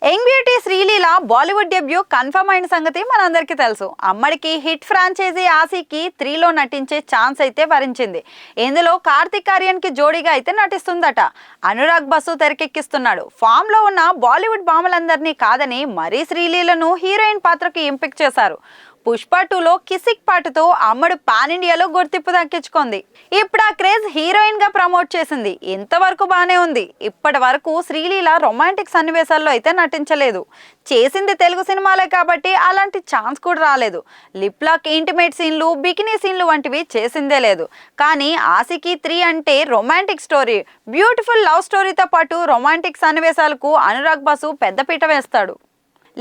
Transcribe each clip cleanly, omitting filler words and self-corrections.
Young beauty Sreeleela Bollywood debut confirm అయిన సంగతి మనందరికీ తెలుసు. అమ్మడికి హిట్ ఫ్రాంచైజీ ఆసీకి 3లో నటించే ఛాన్స్ అయితే వరించింది. ఇందులో కార్తిక్ ఆర్యన్ కి జోడీగా అయితే నటిస్తుందట. అనురాగ్ బసు తెరకెక్కిస్తున్నాడు. ఫామ్ లో ఉన్న బాలీవుడ్ భామలందరినీ కాదని మరీ శ్రీలీలను హీరోయిన్ పాత్రకు ఎంపిక చేశారు. పుష్ప 2లో కిసిక్ పాటతో అమ్మడు పాన్ ఇండియాలో గుర్తింపు దక్కించుకుంది. ఇప్పుడు ఆ క్రేజ్ హీరోయిన్ గా ప్రమోట్ చేసింది. ఇంతవరకు బానే ఉంది. ఇప్పటి వరకు శ్రీలీల రొమాంటిక్ సన్నివేశాల్లో అయితే నటించలేదు. చేసింది తెలుగు సినిమాలే కాబట్టి అలాంటి ఛాన్స్ కూడా రాలేదు. లిప్ లాక్, ఇంటిమేట్ సీన్లు, బికినీ సీన్లు వంటివి చేసిందే లేదు. కానీ ఆసికి 3 అంటే రొమాంటిక్ స్టోరీ, బ్యూటిఫుల్ లవ్ స్టోరీతో పాటు రొమాంటిక్ సన్నివేశాలకు అనురాగ్ బసు పెద్దపీట వేస్తాడు.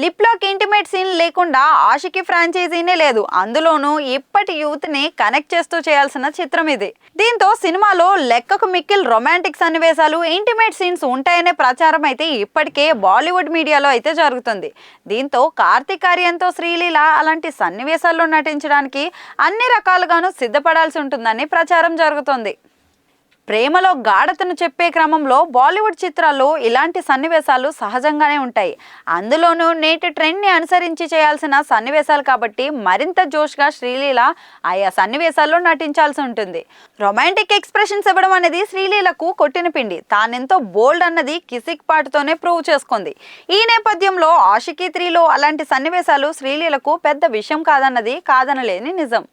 లిప్ లాక్, ఇంటిమేట్ సీన్ లేకుండా ఆషికి ఫ్రాంచైజీనే లేదు. అందులోనూ ఇప్పటి యూత్ ని కనెక్ట్ చేస్తూ చేయాల్సిన చిత్రం ఇది. దీంతో సినిమాలో లెక్కకు మిక్కిల్ రొమాంటిక్ సన్నివేశాలు, ఇంటిమేట్ సీన్స్ ఉంటాయనే ప్రచారం అయితే ఇప్పటికే బాలీవుడ్ మీడియాలో అయితే జరుగుతుంది. దీంతో కార్తిక్ ఆర్యన్తో శ్రీలీల అలాంటి సన్నివేశాల్లో నటించడానికి అన్ని రకాలుగాను సిద్ధపడాల్సి ఉంటుందని ప్రచారం జరుగుతుంది. ప్రేమలో గాఢతను చెప్పే క్రమంలో బాలీవుడ్ చిత్రాల్లో ఇలాంటి సన్నివేశాలు సహజంగానే ఉంటాయి. అందులోనూ నేటి ట్రెండ్ని అనుసరించి చేయాల్సిన సన్నివేశాలు కాబట్టి మరింత జోష్గా శ్రీలీల ఆయా సన్నివేశాల్లో నటించాల్సి ఉంటుంది. రొమాంటిక్ ఎక్స్ప్రెషన్స్ ఇవ్వడం అనేది శ్రీలీలకు కొట్టిన పిండి. తానెంతో బోల్డ్ అన్నది కిసిక్ పాటతోనే ప్రూవ్ చేసుకుంది. ఈ నేపథ్యంలో ఆషికి 3లో అలాంటి సన్నివేశాలు శ్రీలీలకు పెద్ద విషయం కాదన్నది కాదనలేని నిజం.